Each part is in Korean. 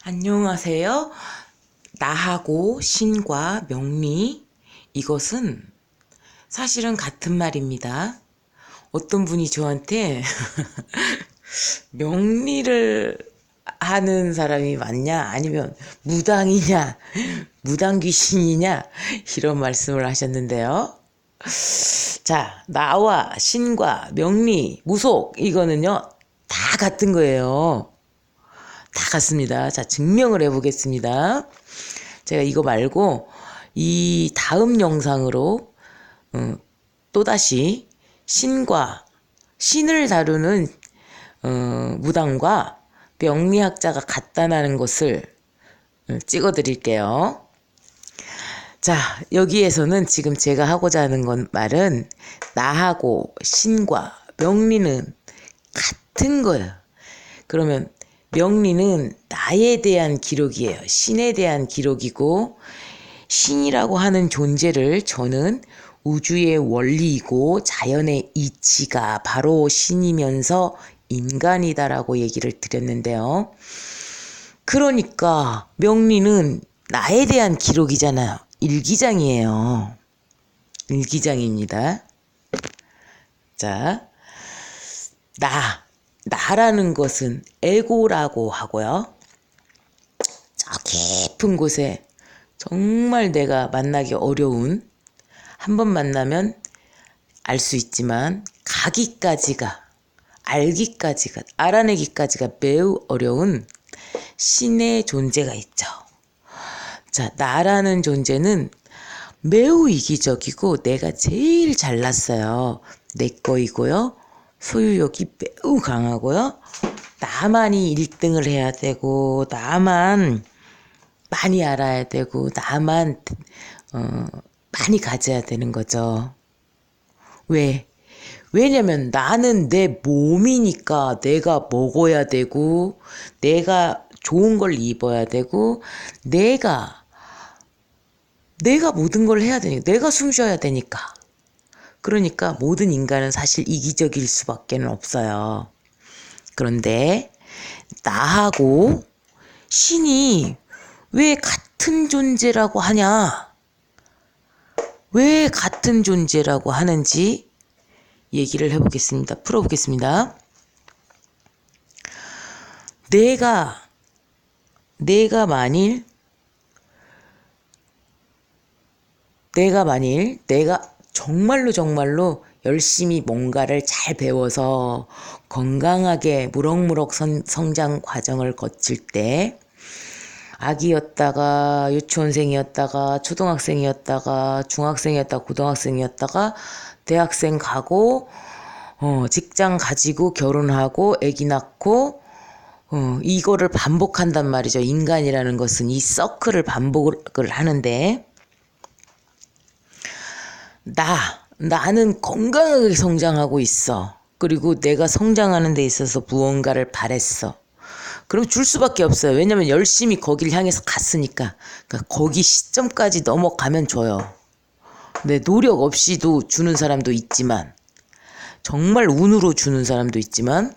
안녕하세요. 나하고 신과 명리, 이것은 사실은 같은 말입니다. 어떤 분이 저한테 명리를 하는 사람이 맞냐 아니면 무당이냐 무당 귀신이냐 이런 말씀을 하셨는데요. 자, 나와 신과 명리, 무속 이거는요 다 같은 거예요. 다 같습니다. 자, 증명을 해보겠습니다. 제가 이거 말고 이 다음 영상으로 또다시 신을 다루는 무당과 명리학자가 같다는 것을 찍어 드릴게요. 자, 여기에서는 지금 제가 하고자 하는 말은 나하고 신과 명리는 같은 거예요. 그러면 명리는 나에 대한 기록이에요. 신에 대한 기록이고, 신이라고 하는 존재를 저는 우주의 원리이고 자연의 이치가 바로 신이면서 인간이다라고 얘기를 드렸는데요. 그러니까 명리는 나에 대한 기록이잖아요. 일기장이에요. 일기장입니다. 자, 나라는 것은 에고라고 하고요. 저 깊은 곳에 정말 내가 만나기 어려운, 한 번 만나면 알 수 있지만 알아내기까지가 매우 어려운 신의 존재가 있죠. 자, 나라는 존재는 매우 이기적이고 내가 제일 잘났어요. 내 거이고요. 소유욕이 매우 강하고요. 나만이 1등을 해야 되고 나만 많이 알아야 되고 나만 많이 가져야 되는 거죠. 왜냐면 나는 내 몸이니까 내가 먹어야 되고 내가 좋은 걸 입어야 되고 내가 모든 걸 해야 되니까 내가 숨 쉬어야 되니까. 그러니까 모든 인간은 사실 이기적일 수밖에 없어요. 그런데 나하고 신이 왜 같은 존재라고 하냐? 왜 같은 존재라고 하는지 얘기를 해보겠습니다. 풀어보겠습니다. 내가 만일 내가 정말로 열심히 뭔가를 잘 배워서 건강하게 무럭무럭 성장 과정을 거칠 때 아기였다가 유치원생이었다가 초등학생이었다가 중학생이었다가 고등학생이었다가 대학생 가고 직장 가지고 결혼하고 아기 낳고 이거를 반복한단 말이죠. 인간이라는 것은 이 서클을 반복을 하는데 나는 건강하게 성장하고 있어. 그리고 내가 성장하는 데 있어서 무언가를 바랬어. 그럼 줄 수밖에 없어요. 왜냐면 열심히 거기를 향해서 갔으니까. 그러니까 거기 시점까지 넘어가면 줘요. 내 노력 없이도 주는 사람도 있지만, 정말 운으로 주는 사람도 있지만,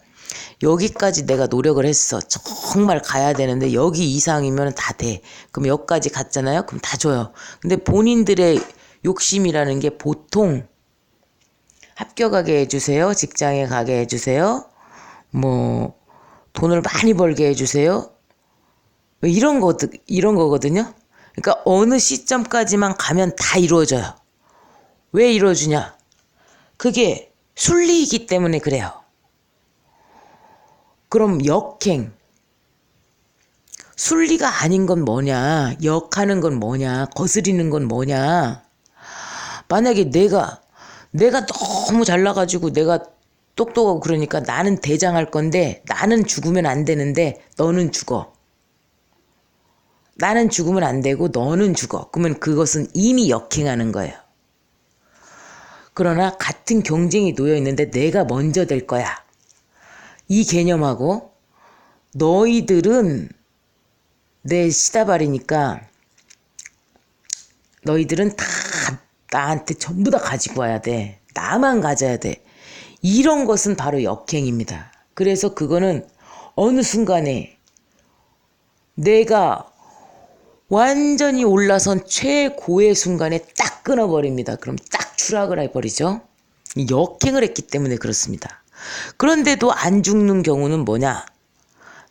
여기까지 내가 노력을 했어. 정말 가야 되는데 여기 이상이면 다 돼. 그럼 여기까지 갔잖아요. 그럼 다 줘요. 근데 본인들의 욕심이라는 게 보통 합격하게 해주세요. 직장에 가게 해주세요. 뭐 돈을 많이 벌게 해주세요. 이런 거거든요. 그러니까 어느 시점까지만 가면 다 이루어져요. 왜 이루어지냐? 그게 순리이기 때문에 그래요. 그럼 순리가 아닌 건 뭐냐? 역하는 건 뭐냐? 거스리는 건 뭐냐? 만약에 내가 너무 잘나가지고 내가 똑똑하고 그러니까 나는 대장할 건데 나는 죽으면 안 되는데 너는 죽어. 나는 죽으면 안 되고 너는 죽어. 그러면 그것은 이미 역행하는 거예요. 그러나 같은 경쟁이 놓여 있는데 내가 먼저 될 거야. 이 개념하고 너희들은 내 시다발이니까 너희들은 다 나한테 전부 다 가지고 와야 돼. 나만 가져야 돼. 이런 것은 바로 역행입니다. 그래서 그거는 어느 순간에 내가 완전히 올라선 최고의 순간에 딱 끊어버립니다. 그럼 딱 추락을 해버리죠. 역행을 했기 때문에 그렇습니다. 그런데도 안 죽는 경우는 뭐냐?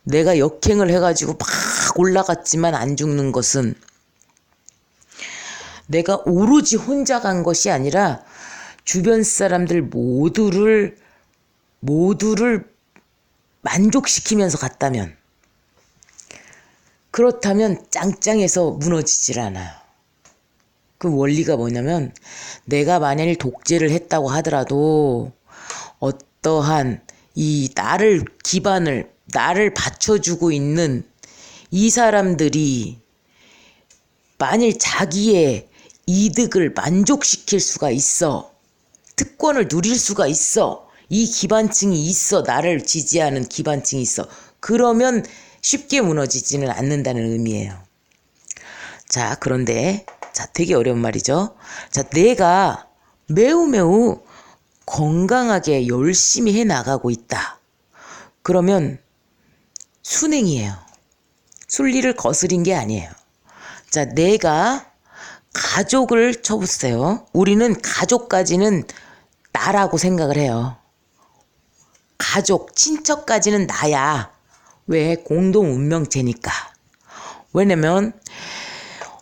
내가 역행을 해가지고 막 올라갔지만 안 죽는 것은 내가 오로지 혼자 간 것이 아니라 주변 사람들 모두를 만족시키면서 갔다면, 그렇다면 짱짱해서 무너지질 않아요. 그 원리가 뭐냐면 내가 만일 독재를 했다고 하더라도 어떠한 이 나를 받쳐주고 있는 이 사람들이 만일 자기의 이득을 만족시킬 수가 있어, 특권을 누릴 수가 있어, 이 기반층이 있어, 나를 지지하는 기반층이 있어, 그러면 쉽게 무너지지는 않는다는 의미예요. 자, 그런데 되게 어려운 말이죠. 자, 내가 매우 건강하게 열심히 해나가고 있다. 그러면 순행이에요. 순리를 거스린 게 아니에요. 자, 내가 가족을 쳐보세요. 우리는 가족까지는 나라고 생각을 해요. 가족, 친척까지는 나야. 왜? 공동 운명체니까. 왜냐면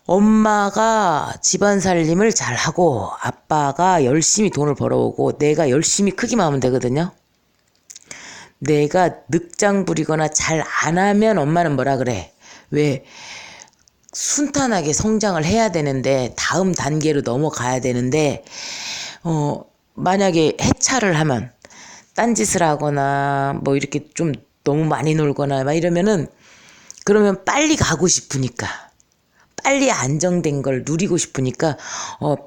엄마가 집안 살림을 잘하고 아빠가 열심히 돈을 벌어오고 내가 열심히 크기만 하면 되거든요. 내가 늑장 부리거나 잘 안 하면 엄마는 뭐라 그래? 왜? 순탄하게 성장을 해야 되는데, 다음 단계로 넘어가야 되는데, 만약에 해차를 하면, 딴짓을 하거나 뭐 이렇게 좀 너무 많이 놀거나 막 이러면은, 그러면 빨리 가고 싶으니까, 빨리 안정된 걸 누리고 싶으니까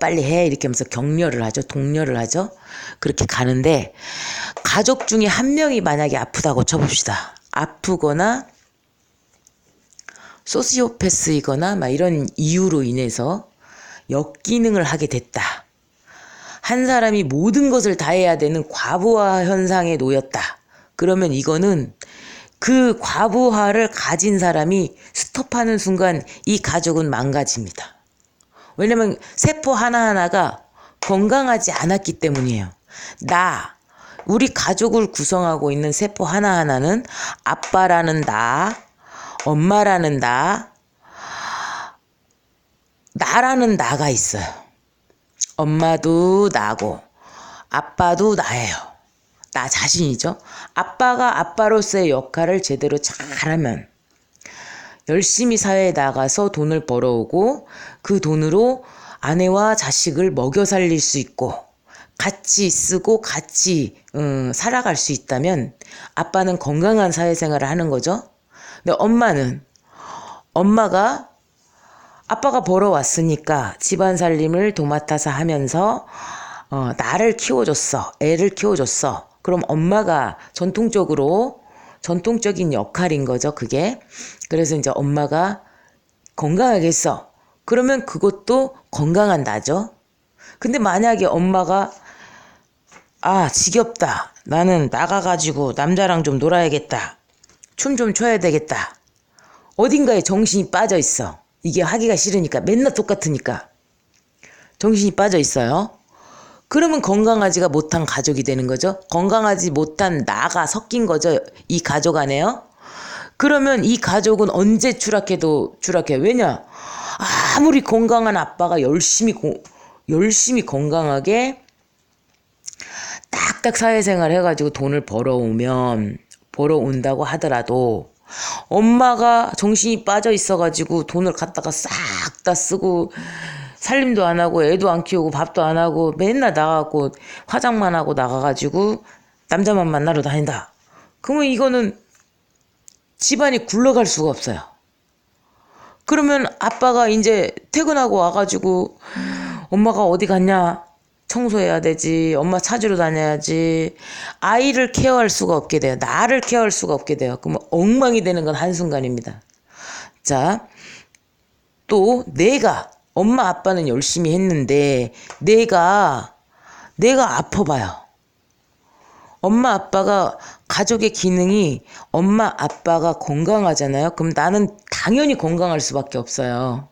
빨리 해 이렇게 하면서 격려를 하죠. 독려를 하죠. 그렇게 가는데, 가족 중에 한 명이 만약에 아프다고 쳐봅시다. 아프거나 소시오패스이거나 막 이런 이유로 인해서 역기능을 하게 됐다. 한 사람이 모든 것을 다 해야 되는 과부하 현상에 놓였다. 그러면 이거는 그 과부하를 가진 사람이 스톱하는 순간 이 가족은 망가집니다. 왜냐면 세포 하나하나가 건강하지 않았기 때문이에요. 우리 가족을 구성하고 있는 세포 하나하나는 아빠라는 나, 엄마라는 나라는 나가 있어요. 엄마도 나고 아빠도 나예요. 나 자신이죠. 아빠가 아빠로서의 역할을 제대로 잘하면 열심히 사회에 나가서 돈을 벌어오고 그 돈으로 아내와 자식을 먹여 살릴 수 있고 같이 쓰고 같이 살아갈 수 있다면 아빠는 건강한 사회생활을 하는 거죠. 근데 엄마가 아빠가 벌어왔으니까 집안 살림을 도맡아서 하면서 나를 키워줬어. 애를 키워줬어. 그럼 엄마가 전통적인 역할인 거죠, 그게. 그래서 이제 엄마가 건강하게 했어. 그러면 그것도 건강한 나죠. 근데 만약에 엄마가 지겹다. 나는 나가가지고 남자랑 좀 놀아야겠다. 춤 좀 춰야 되겠다. 어딘가에 정신이 빠져 있어. 이게 하기가 싫으니까, 맨날 똑같으니까 정신이 빠져 있어요. 그러면 건강하지가 못한 가족이 되는 거죠. 건강하지 못한 나가 섞인 거죠, 이 가족 안에요. 그러면 이 가족은 언제 추락해도 추락해. 왜냐? 아무리 건강한 아빠가 열심히 건강하게 딱딱 사회생활 해가지고 돈을 벌어온다고 하더라도 엄마가 정신이 빠져 있어가지고 돈을 갖다가 싹 다 쓰고 살림도 안 하고 애도 안 키우고 밥도 안 하고 맨날 나가고 화장만 하고 나가가지고 남자만 만나러 다닌다. 그러면 이거는 집안이 굴러갈 수가 없어요. 그러면 아빠가 이제 퇴근하고 와가지고 엄마가 어디 갔냐? 청소해야 되지. 엄마 찾으러 다녀야지. 아이를 케어할 수가 없게 돼요. 나를 케어할 수가 없게 돼요. 그러면 엉망이 되는 건 한순간입니다. 자, 또 엄마 아빠는 열심히 했는데 내가 아파봐요. 엄마 아빠가 가족의 기능이 엄마 아빠가 건강하잖아요. 그럼 나는 당연히 건강할 수밖에 없어요.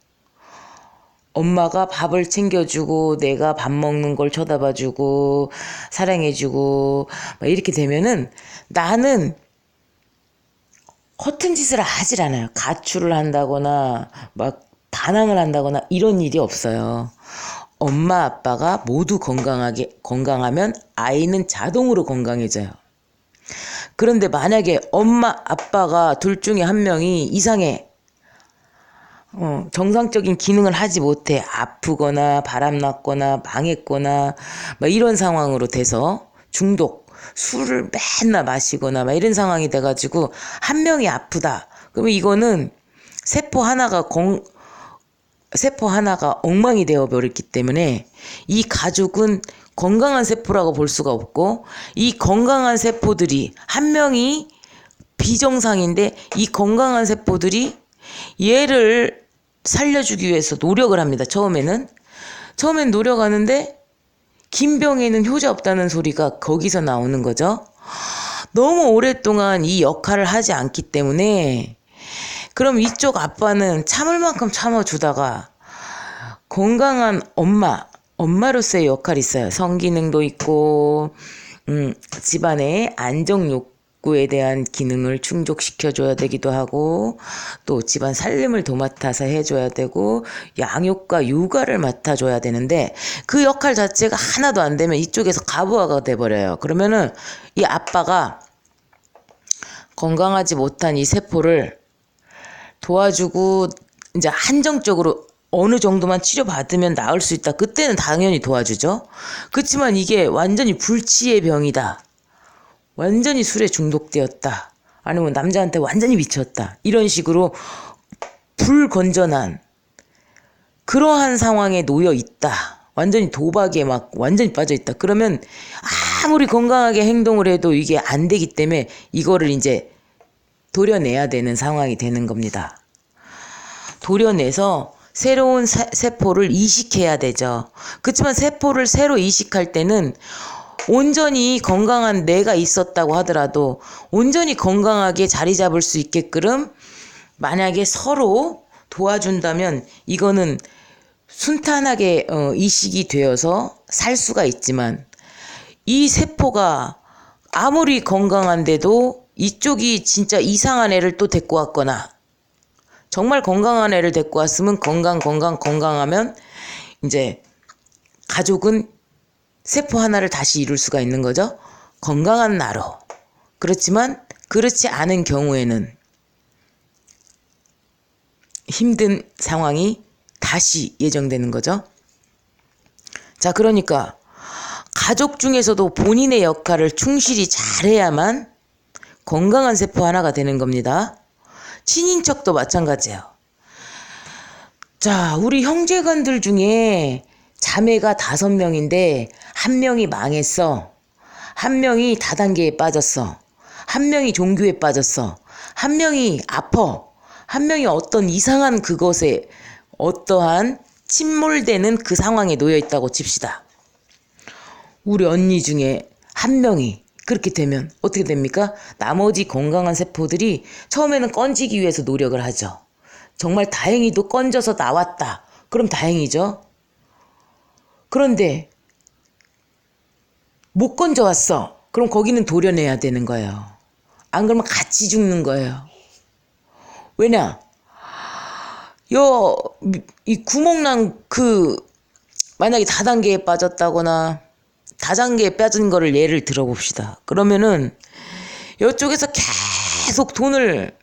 엄마가 밥을 챙겨주고 내가 밥 먹는 걸 쳐다봐주고 사랑해주고 막 이렇게 되면은 나는 허튼 짓을 하질 않아요. 가출을 한다거나 막 반항을 한다거나 이런 일이 없어요. 엄마 아빠가 모두 건강하면 아이는 자동으로 건강해져요. 그런데 만약에 엄마 아빠가 둘 중에 한 명이 이상해. 정상적인 기능을 하지 못해. 아프거나 바람났거나 망했거나 막 이런 상황으로 돼서 중독, 술을 맨날 마시거나 막 이런 상황이 돼가지고 한 명이 아프다. 그러면 이거는 세포 하나가 엉망이 되어버렸기 때문에 이 가족은 건강한 세포라고 볼 수가 없고, 이 건강한 세포들이 한 명이 비정상인데 이 건강한 세포들이 얘를 살려주기 위해서 노력을 합니다. 처음엔 노력하는데 김병에는 효자 없다는 소리가 거기서 나오는 거죠. 너무 오랫동안 이 역할을 하지 않기 때문에 그럼 이쪽 아빠는 참을 만큼 참아주다가 건강한 엄마로서의 역할이 있어요. 성기능도 있고 집안의 안정 욕구에 대한 기능을 충족시켜줘야 되기도 하고, 또 집안 살림을 도맡아서 해줘야 되고, 양육과 육아를 맡아줘야 되는데 그 역할 자체가 하나도 안 되면 이쪽에서 가부화가 돼버려요. 그러면은 이 아빠가 건강하지 못한 이 세포를 도와주고 이제 한정적으로 어느 정도만 치료받으면 나을 수 있다. 그때는 당연히 도와주죠. 그렇지만 이게 완전히 불치의 병이다. 완전히 술에 중독되었다. 아니면 남자한테 완전히 미쳤다. 이런 식으로 불건전한 그러한 상황에 놓여 있다. 완전히 도박에 막 완전히 빠져 있다. 그러면 아무리 건강하게 행동을 해도 이게 안 되기 때문에 이거를 이제 도려내야 되는 상황이 되는 겁니다. 도려내서 새로운 세포를 이식해야 되죠. 그렇지만 세포를 새로 이식할 때는 온전히 건강한 내가 있었다고 하더라도 온전히 건강하게 자리 잡을 수 있게끔 만약에 서로 도와준다면 이거는 순탄하게 이식이 되어서 살 수가 있지만, 이 세포가 아무리 건강한데도 이쪽이 진짜 이상한 애를 또 데리고 왔거나, 정말 건강한 애를 데리고 왔으면 건강하면 이제 가족은 세포 하나를 다시 이룰 수가 있는 거죠. 건강한 나로. 그렇지만 그렇지 않은 경우에는 힘든 상황이 다시 예정되는 거죠. 자, 그러니까 가족 중에서도 본인의 역할을 충실히 잘해야만 건강한 세포 하나가 되는 겁니다. 친인척도 마찬가지예요. 자, 우리 형제간들 중에 자매가 5명인데 한 명이 망했어. 한 명이 다단계에 빠졌어. 한 명이 종교에 빠졌어. 한 명이 아파. 한 명이 어떤 이상한 그것에 어떠한 침몰되는 그 상황에 놓여 있다고 칩시다. 우리 언니 중에 한 명이 그렇게 되면 어떻게 됩니까? 나머지 건강한 세포들이 처음에는 건지기 위해서 노력을 하죠. 정말 다행히도 건져서 나왔다. 그럼 다행이죠. 그런데 못 건져왔어. 그럼 거기는 도려내야 되는 거예요. 안 그러면 같이 죽는 거예요. 왜냐? 이 구멍난 만약에 다단계에 빠졌다거나 다단계에 빠진 거를 예를 들어봅시다. 그러면은 이쪽에서 계속 돈을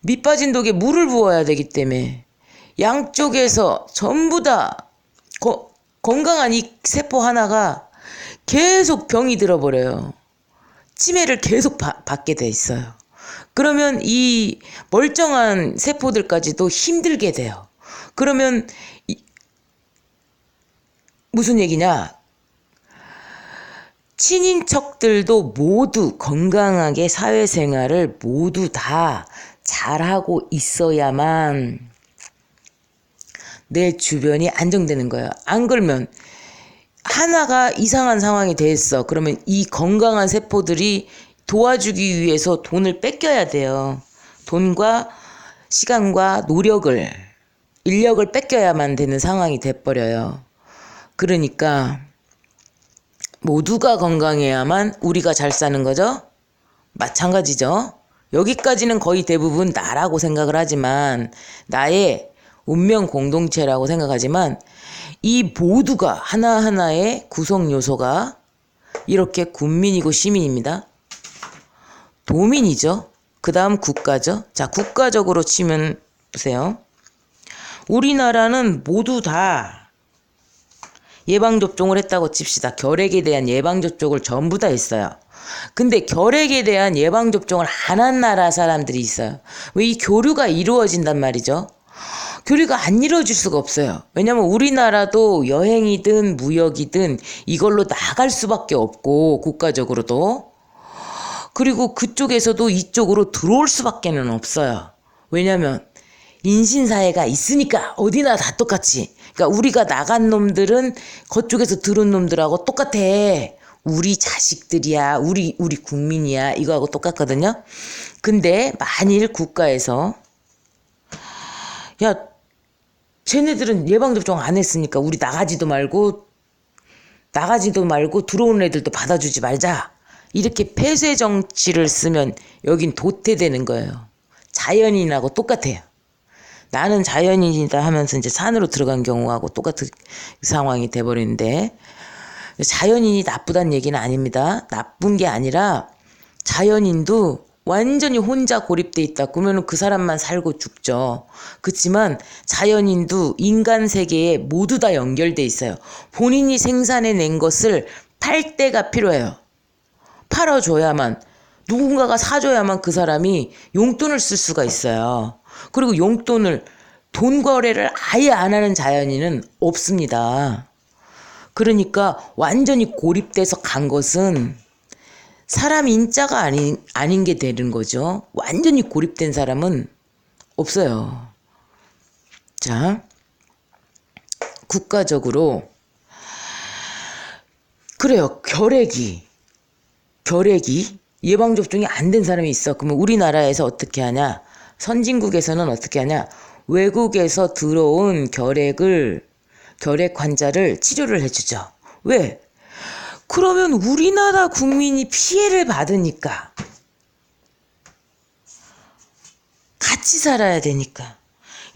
밑 빠진 독에 물을 부어야 되기 때문에 양쪽에서 전부 다 건강한 이 세포 하나가 계속 병이 들어버려요. 치매를 계속 받게 돼 있어요. 그러면 이 멀쩡한 세포들까지도 힘들게 돼요. 그러면 무슨 얘기냐? 친인척들도 모두 건강하게 사회생활을 모두 다 잘하고 있어야만 내 주변이 안정되는 거예요. 안 그러면 하나가 이상한 상황이 됐어. 그러면 이 건강한 세포들이 도와주기 위해서 돈을 뺏겨야 돼요. 돈과 시간과 노력을, 인력을 뺏겨야만 되는 상황이 돼버려요. 그러니까 모두가 건강해야만 우리가 잘 사는 거죠? 마찬가지죠. 여기까지는 거의 대부분 나라고 생각을 하지만, 나의 운명 공동체라고 생각하지만, 이 모두가 하나하나의 구성 요소가 이렇게 군민이고 시민입니다. 도민이죠. 그 다음 국가죠. 자, 국가적으로 치면 보세요. 우리나라는 모두 다 예방접종을 했다고 칩시다. 결핵에 대한 예방접종을 전부 다 했어요. 근데 결핵에 대한 예방접종을 안 한 나라 사람들이 있어요. 왜? 이 교류가 이루어진단 말이죠. 교류가 안 이루어질 수가 없어요. 왜냐면 우리나라도 여행이든 무역이든 이걸로 나갈 수밖에 없고, 국가적으로도. 그리고 그쪽에서도 이쪽으로 들어올 수밖에는 없어요. 왜냐면 인신사회가 있으니까 어디나 다 똑같이. 그러니까 우리가 나간 놈들은 그쪽에서 들은 놈들하고 똑같아. 우리 자식들이야, 우리 국민이야, 이거하고 똑같거든요. 근데 만일 국가에서 야, 쟤네들은 예방접종 안 했으니까 우리 나가지도 말고 들어오는 애들도 받아주지 말자, 이렇게 폐쇄 정치를 쓰면 여긴 도태되는 거예요. 자연인하고 똑같아요. 나는 자연인이다 하면서 이제 산으로 들어간 경우하고 똑같은 상황이 돼버리는데, 자연인이 나쁘다는 얘기는 아닙니다. 나쁜 게 아니라 자연인도 완전히 혼자 고립돼 있다 그러면 그 사람만 살고 죽죠. 그렇지만 자연인도 인간 세계에 모두 다 연결돼 있어요. 본인이 생산해낸 것을 팔 때가 필요해요. 팔아줘야만, 누군가가 사줘야만 그 사람이 용돈을 쓸 수가 있어요. 그리고 돈 거래를 아예 안 하는 자연인은 없습니다. 그러니까 완전히 고립돼서 간 것은 사람 인자가 아닌 게 되는 거죠. 완전히 고립된 사람은 없어요. 자, 국가적으로 그래요. 결핵이 예방접종이 안 된 사람이 있어. 그러면 우리나라에서 어떻게 하냐? 선진국에서는 어떻게 하냐? 외국에서 들어온 결핵 환자를 치료를 해주죠. 왜? 그러면 우리나라 국민이 피해를 받으니까. 같이 살아야 되니까.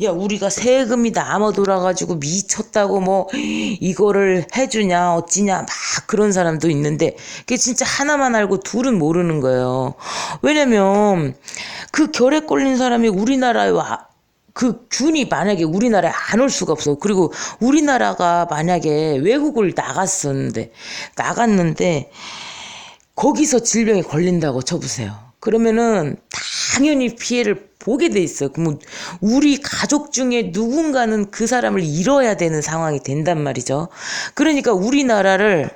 야, 우리가 세금이 남아 돌아가지고 미쳤다고 뭐 이거를 해주냐 어찌냐 막 그런 사람도 있는데, 그게 진짜 하나만 알고 둘은 모르는 거예요. 왜냐면 그 결핵 걸린 사람이 우리나라에 그 균이 만약에 우리나라에 안 올 수가 없어. 그리고 우리나라가 만약에 외국을 나갔는데 거기서 질병에 걸린다고 쳐보세요. 그러면은 당연히 피해를 보게 돼 있어요. 그러면 우리 가족 중에 누군가는 그 사람을 잃어야 되는 상황이 된단 말이죠. 그러니까 우리나라를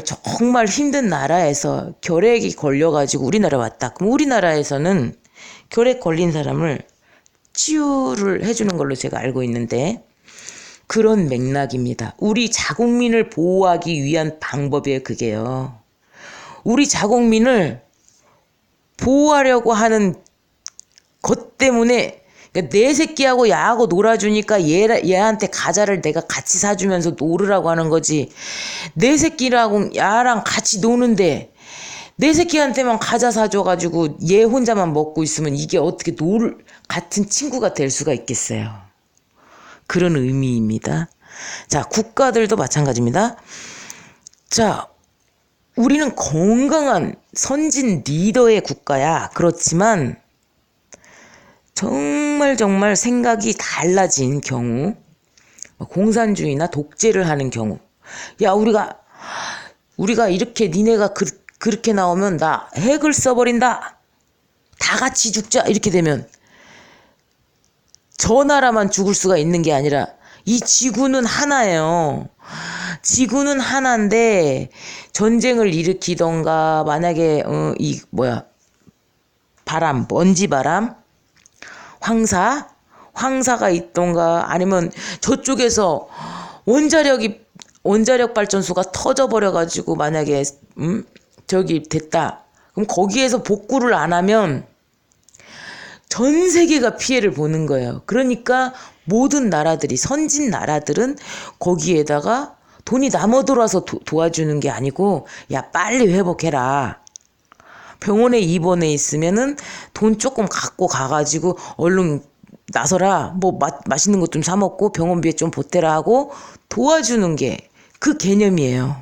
정말 힘든 나라에서 결핵이 걸려가지고 우리나라 왔다. 그럼 우리나라에서는 결핵 걸린 사람을 치유를 해주는 걸로 제가 알고 있는데, 그런 맥락입니다. 우리 자국민을 보호하기 위한 방법이에요, 그게요. 우리 자국민을 보호하려고 하는 것 때문에, 그러니까 내 새끼하고 야하고 놀아주니까 얘한테 과자를 내가 같이 사주면서 놀으라고 하는 거지. 내 새끼랑 야랑 같이 노는데 내 새끼한테만 과자 사줘가지고 얘 혼자만 먹고 있으면 이게 어떻게 같은 친구가 될 수가 있겠어요. 그런 의미입니다. 자, 국가들도 마찬가지입니다. 자, 우리는 건강한 선진 리더의 국가야. 그렇지만 정말 생각이 달라진 경우, 공산주의나 독재를 하는 경우, 야, 우리가 이렇게 니네가 그렇게 나오면 나 핵을 써버린다, 다 같이 죽자, 이렇게 되면 저 나라만 죽을 수가 있는 게 아니라 이 지구는 하나예요. 지구는 하나인데 전쟁을 일으키던가, 만약에 먼지 바람, 황사가 있던가, 아니면 저쪽에서 원자력이 원자력 발전소가 터져버려가지고 만약에 저기 됐다. 그럼 거기에서 복구를 안 하면 전 세계가 피해를 보는 거예요. 그러니까 모든 나라들이, 선진 나라들은 거기에다가 돈이 남아돌아서 도와주는 게 아니고, 야, 빨리 회복해라. 병원에 입원해 있으면은 돈 조금 갖고 가가지고 얼른 나서라. 뭐 맛있는 것 좀 사 먹고 병원비에 좀 보태라 하고 도와주는 게 그 개념이에요.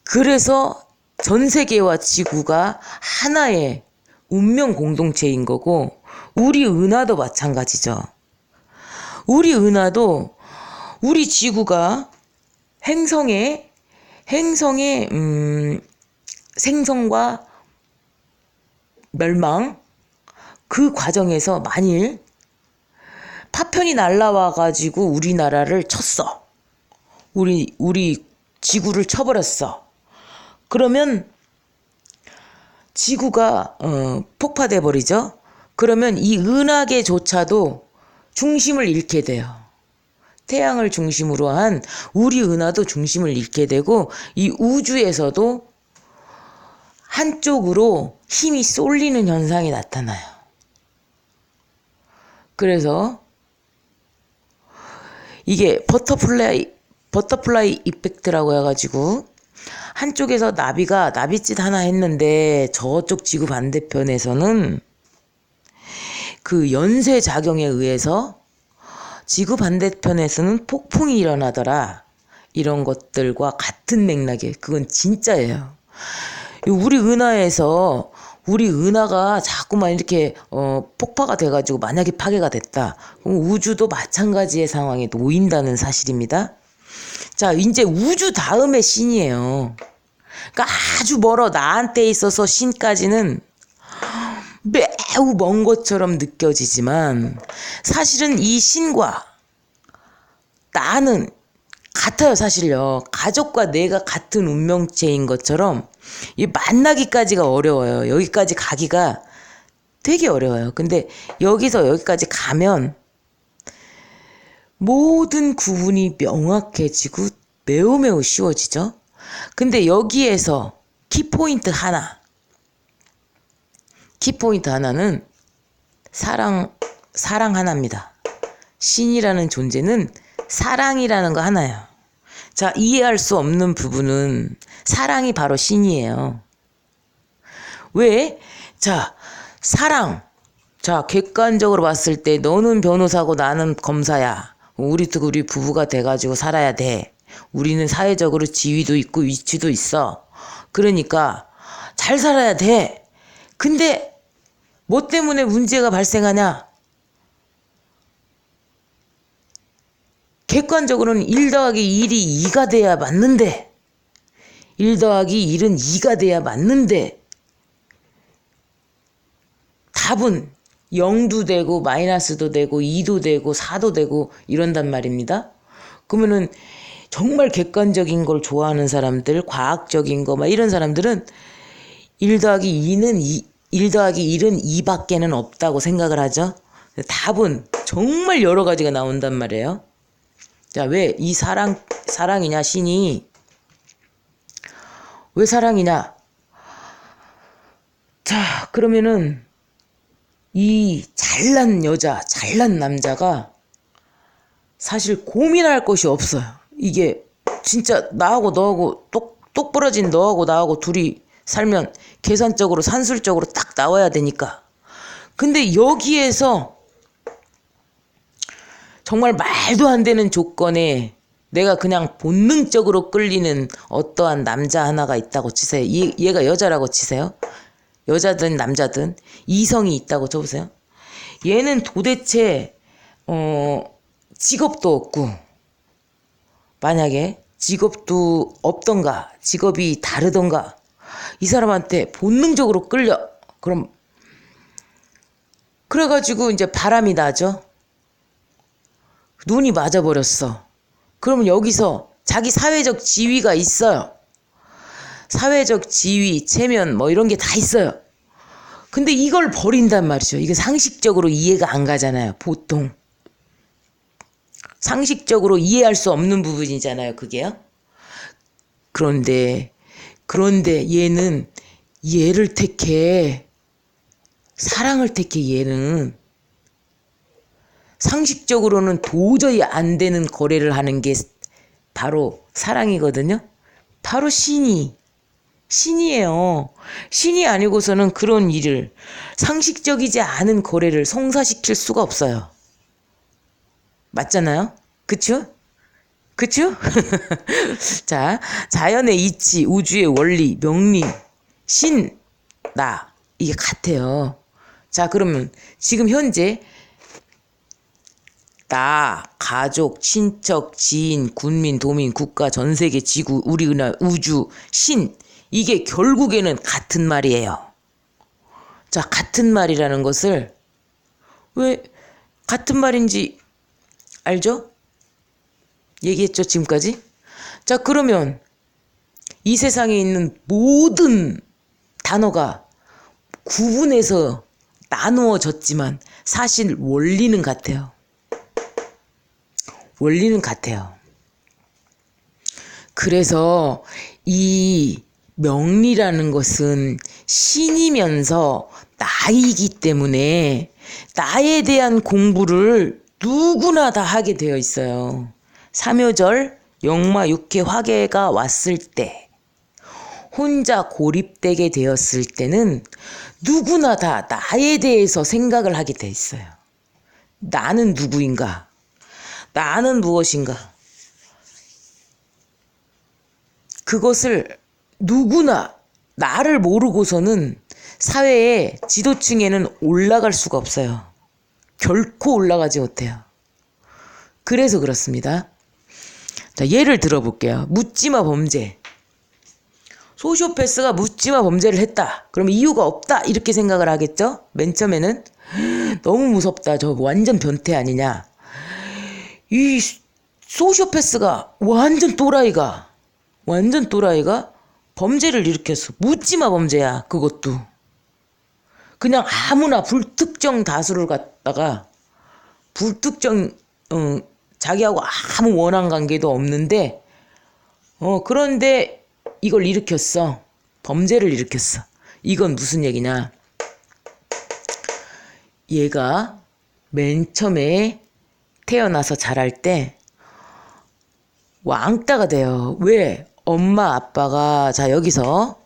그래서 전 세계와 지구가 하나의 운명 공동체인 거고, 우리 은하도 마찬가지죠. 우리 은하도 우리 지구가 행성의 생성과 멸망, 그 과정에서 만일 파편이 날라와 가지고 우리나라를 쳤어. 우리 지구를 쳐버렸어. 그러면 지구가 폭파돼 버리죠. 그러면 이 은하계조차도 중심을 잃게 돼요. 태양을 중심으로 한 우리 은하도 중심을 잃게 되고, 이 우주에서도 한쪽으로 힘이 쏠리는 현상이 나타나요. 그래서 이게 버터플라이 이펙트라고 해가지고, 한쪽에서 나비가 나비짓 하나 했는데 저쪽 지구 반대편에서는 그 연쇄 작용에 의해서 지구 반대편에서는 폭풍이 일어나더라. 이런 것들과 같은 맥락이에요. 그건 진짜예요. 우리 은하가 자꾸만 이렇게 폭파가 돼가지고 만약에 파괴가 됐다. 그럼 우주도 마찬가지의 상황에 놓인다는 사실입니다. 자, 이제 우주 다음에 신이에요. 그러니까 아주 멀어. 나한테 있어서 신까지는 매우 먼 것처럼 느껴지지만, 사실은 이 신과 나는 같아요. 사실요. 가족과 내가 같은 운명체인 것처럼 만나기까지가 어려워요. 여기까지 가기가 되게 어려워요. 근데 여기서 여기까지 가면 모든 구분이 명확해지고 매우 쉬워지죠. 근데 여기에서 키포인트 하나는 사랑 하나입니다. 신이라는 존재는 사랑이라는 거 하나예요. 자, 이해할 수 없는 부분은 사랑이 바로 신이에요. 왜? 자, 사랑. 자, 객관적으로 봤을 때 너는 변호사고 나는 검사야. 우리 부부가 돼가지고 살아야 돼. 우리는 사회적으로 지위도 있고 위치도 있어. 그러니까 잘 살아야 돼. 근데 뭐 때문에 문제가 발생하냐? 객관적으로는 1 더하기 1이 2가 돼야 맞는데, 1 더하기 1은 2가 돼야 맞는데, 답은 0도 되고 마이너스도 되고 2도 되고 4도 되고 이런단 말입니다. 그러면은 정말 객관적인 걸 좋아하는 사람들, 과학적인 거 막 이런 사람들은 1 더하기 1은 2밖에는 없다고 생각을 하죠. 답은 정말 여러 가지가 나온단 말이에요. 자, 왜 이 사랑이냐, 신이 왜 사랑이냐? 자, 그러면은 이 잘난 여자, 잘난 남자가 사실 고민할 것이 없어요. 이게 진짜 나하고 너하고 똑 부러진 너하고 나하고 둘이 살면 계산적으로 산술적으로 딱 나와야 되니까. 근데 여기에서 정말 말도 안 되는 조건에 내가 그냥 본능적으로 끌리는 어떠한 남자 하나가 있다고 치세요. 얘가 여자라고 치세요. 여자든 남자든 이성이 있다고 쳐보세요. 얘는 도대체 직업도 없고, 만약에 직업도 없던가 직업이 다르던가 이 사람한테 본능적으로 끌려. 그래가지고 이제 바람이 나죠. 눈이 맞아버렸어. 그러면 여기서 자기 사회적 지위가 있어요. 사회적 지위, 체면 뭐 이런 게 다 있어요. 근데 이걸 버린단 말이죠. 이게 상식적으로 이해가 안 가잖아요. 보통. 상식적으로 이해할 수 없는 부분이잖아요, 그게요. 그런데 얘는 얘를 택해. 사랑을 택해, 얘는. 상식적으로는 도저히 안 되는 거래를 하는 게 바로 사랑이거든요. 바로 신이에요. 신이 아니고서는 그런 일을, 상식적이지 않은 거래를 성사시킬 수가 없어요. 맞잖아요? 그쵸? 그쵸? 자, 자연의 이치, 우주의 원리, 명리, 신, 나, 이게 같아요. 자, 그러면 지금 현재 나, 가족, 친척, 지인, 군민, 도민, 국가, 전세계, 지구, 우리나라, 우주, 신, 이게 결국에는 같은 말이에요. 자, 같은 말이라는 것을 왜 같은 말인지 알죠? 얘기했죠, 지금까지? 자, 그러면 이 세상에 있는 모든 단어가 구분해서 나누어졌지만 사실 원리는 같아요. 원리는 같아요. 그래서 이 명리라는 것은 신이면서 나이기 때문에 나에 대한 공부를 누구나 다 하게 되어 있어요. 삼요절, 역마, 육회, 화계가 왔을 때, 혼자 고립되게 되었을 때는 누구나 다 나에 대해서 생각을 하게 돼 있어요. 나는 누구인가? 나는 무엇인가? 그것을 누구나 나를 모르고서는 사회의 지도층에는 올라갈 수가 없어요. 결코 올라가지 못해요. 그래서 그렇습니다. 자, 예를 들어볼게요. 묻지마 범죄. 소시오패스가 묻지마 범죄를 했다. 그러면 이유가 없다. 이렇게 생각을 하겠죠? 맨 처음에는 너무 무섭다. 저 완전 변태 아니냐. 이 소시오패스가 완전 또라이가 범죄를 일으켰어. 묻지마 범죄야. 그것도 그냥 아무나 불특정 다수를 갖다가 불특정 자기하고 아무 원한 관계도 없는데 그런데 이걸 일으켰어. 범죄를 일으켰어. 이건 무슨 얘기냐. 얘가 맨 처음에 태어나서 자랄 때 왕따가 돼요. 왜? 엄마 아빠가 자 여기서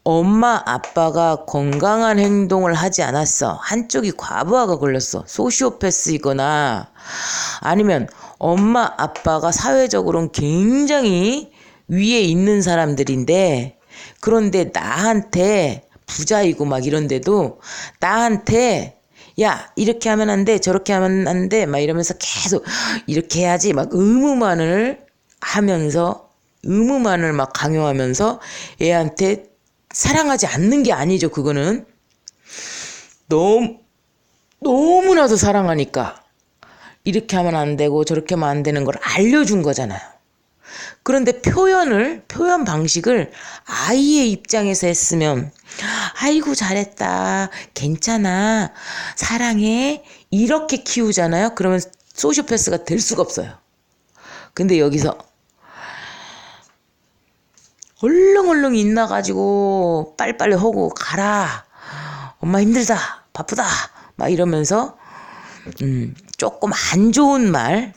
엄마 아빠가 건강한 행동을 하지 않았어. 한쪽이 과부하가 걸렸어. 소시오패스이거나 아니면 엄마 아빠가 사회적으로는 굉장히 위에 있는 사람들인데 그런데 나한테 부자이고 막 이런데도 나한테 야 이렇게 하면 안 돼 저렇게 하면 안 돼 막 이러면서 계속 이렇게 해야지 막 의무만을 막 강요하면서 애한테 사랑하지 않는 게 아니죠. 그거는 너무나도 사랑하니까 이렇게 하면 안 되고 저렇게 하면 안 되는 걸 알려준 거잖아요. 그런데 표현 방식을 아이의 입장에서 했으면 아이고 잘했다 괜찮아 사랑해 이렇게 키우잖아요. 그러면 소시오패스가 될 수가 없어요. 근데 여기서 얼렁얼렁 인나가지고 빨리빨리 하고 가라 엄마 힘들다 바쁘다 막 이러면서 조금 안 좋은 말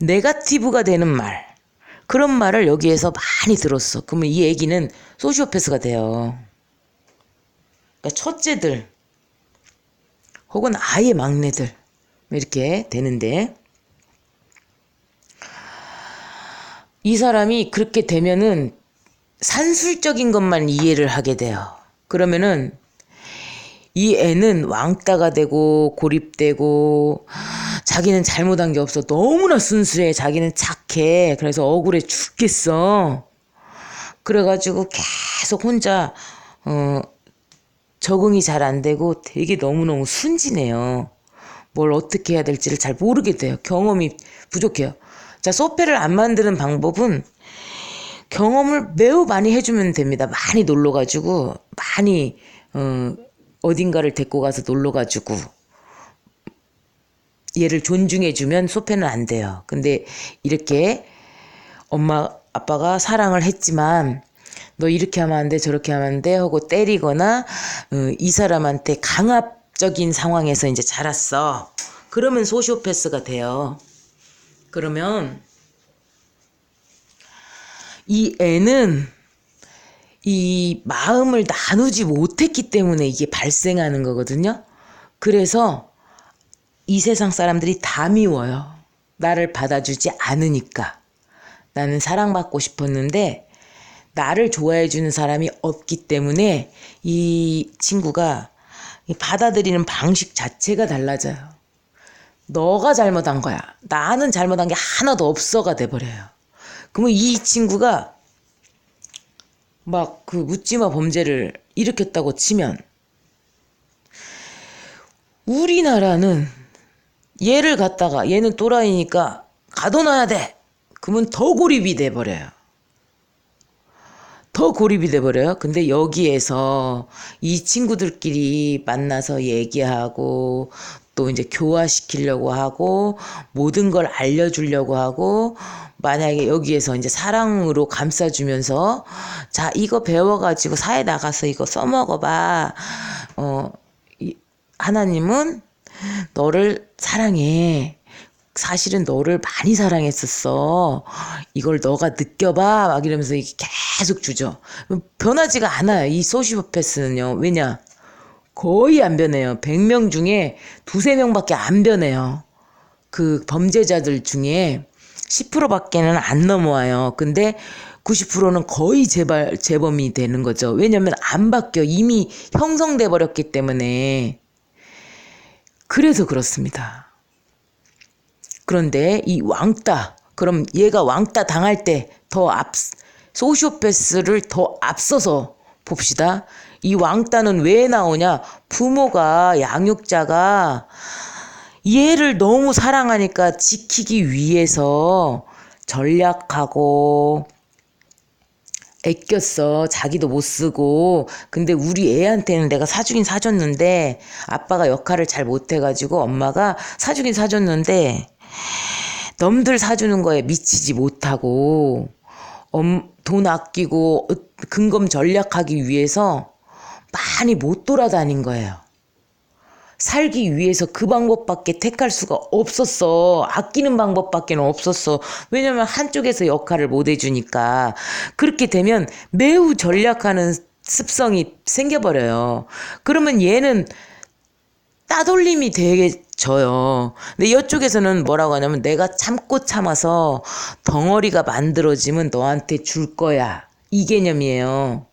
네거티브가 되는 말 그런 말을 여기에서 많이 들었어. 그러면 이 애기는 소시오패스가 돼요. 그러니까 첫째들 혹은 아예 막내들 이렇게 되는데 이 사람이 그렇게 되면은 산술적인 것만 이해를 하게 돼요. 그러면은 이 애는 왕따가 되고 고립되고 자기는 잘못한 게 없어. 너무나 순수해. 자기는 착해. 그래서 억울해 죽겠어. 그래가지고 계속 혼자 적응이 잘 안 되고 되게 너무너무 순진해요. 뭘 어떻게 해야 될지를 잘 모르게 돼요. 경험이 부족해요. 자, 소패를 안 만드는 방법은 경험을 매우 많이 해주면 됩니다. 많이 놀러가지고 많이 어딘가를 데리고 가서 놀러가지고 얘를 존중해주면 소패는 안 돼요. 근데 이렇게 엄마 아빠가 사랑을 했지만 너 이렇게 하면 안 돼 저렇게 하면 안 돼 하고 때리거나 이 사람한테 강압적인 상황에서 이제 자랐어. 그러면 소시오패스가 돼요. 그러면 이 애는 이 마음을 나누지 못했기 때문에 이게 발생하는 거거든요. 그래서 이 세상 사람들이 다 미워요. 나를 받아주지 않으니까. 나는 사랑받고 싶었는데 나를 좋아해주는 사람이 없기 때문에 이 친구가 받아들이는 방식 자체가 달라져요. 너가 잘못한 거야. 나는 잘못한 게 하나도 없어가 돼버려요. 그러면 이 친구가 막 그 묻지마 범죄를 일으켰다고 치면 우리나라는 얘를 갖다가 얘는 또라이니까 가둬놔야 돼. 그러면 더 고립이 돼버려요. 더 고립이 돼버려요. 근데 여기에서 이 친구들끼리 만나서 얘기하고 또 이제 교화시키려고 하고 모든 걸 알려주려고 하고 만약에 여기에서 이제 사랑으로 감싸주면서 자 이거 배워가지고 사회 나가서 이거 써먹어봐. 하나님은 너를 사랑해. 사실은 너를 많이 사랑했었어. 이걸 너가 느껴봐. 막 이러면서 계속 주죠. 변하지가 않아요. 이 소시오패스는요. 왜냐? 거의 안 변해요. 100명 중에 두세 명밖에 안 변해요. 그 범죄자들 중에 10%밖에는 안 넘어와요. 근데 90%는 거의 재범이 되는 거죠. 왜냐면 안 바뀌어. 이미 형성돼 버렸기 때문에. 그래서 그렇습니다. 그런데 이 왕따, 그럼 얘가 왕따 당할 때 소시오패스를 더 앞서서 봅시다. 이 왕따는 왜 나오냐? 부모가, 양육자가 얘를 너무 사랑하니까 지키기 위해서 전략하고 아꼈어. 자기도 못 쓰고. 근데 우리 애한테는 내가 사주긴 사줬는데 아빠가 역할을 잘 못해가지고 엄마가 사주긴 사줬는데 남들 사주는 거에 미치지 못하고 돈 아끼고 근검 전략하기 위해서 많이 못 돌아다닌 거예요. 살기 위해서 그 방법밖에 택할 수가 없었어. 아끼는 방법밖에 없었어. 왜냐면 한쪽에서 역할을 못 해주니까. 그렇게 되면 매우 전략하는 습성이 생겨버려요. 그러면 얘는 따돌림이 되겠져요. 근데 이쪽에서는 뭐라고 하냐면 내가 참고 참아서 덩어리가 만들어지면 너한테 줄 거야. 이 개념이에요.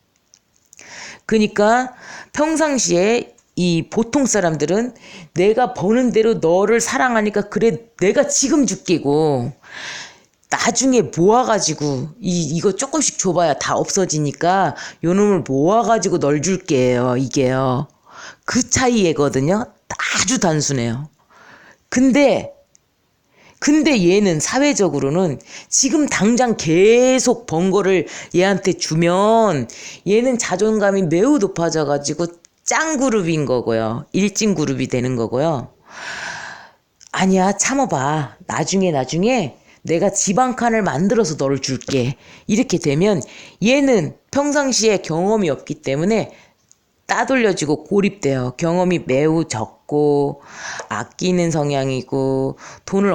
그러니까 평상시에 이 보통 사람들은 내가 버는 대로 너를 사랑하니까 그래 내가 지금 줄게고 나중에 모아가지고 이거 조금씩 줘봐야 다 없어지니까 요 놈을 모아가지고 널 줄게요. 이게요. 그 차이거든요. 아주 단순해요. 근데 얘는 사회적으로는 지금 당장 계속 번 거를 얘한테 주면 얘는 자존감이 매우 높아져가지고 짱 그룹인 거고요. 일진 그룹이 되는 거고요. 아니야, 참아봐. 나중에 내가 집 한 칸을 만들어서 너를 줄게. 이렇게 되면 얘는 평상시에 경험이 없기 때문에 따돌려지고 고립돼요. 경험이 매우 적고 아끼는 성향이고 돈을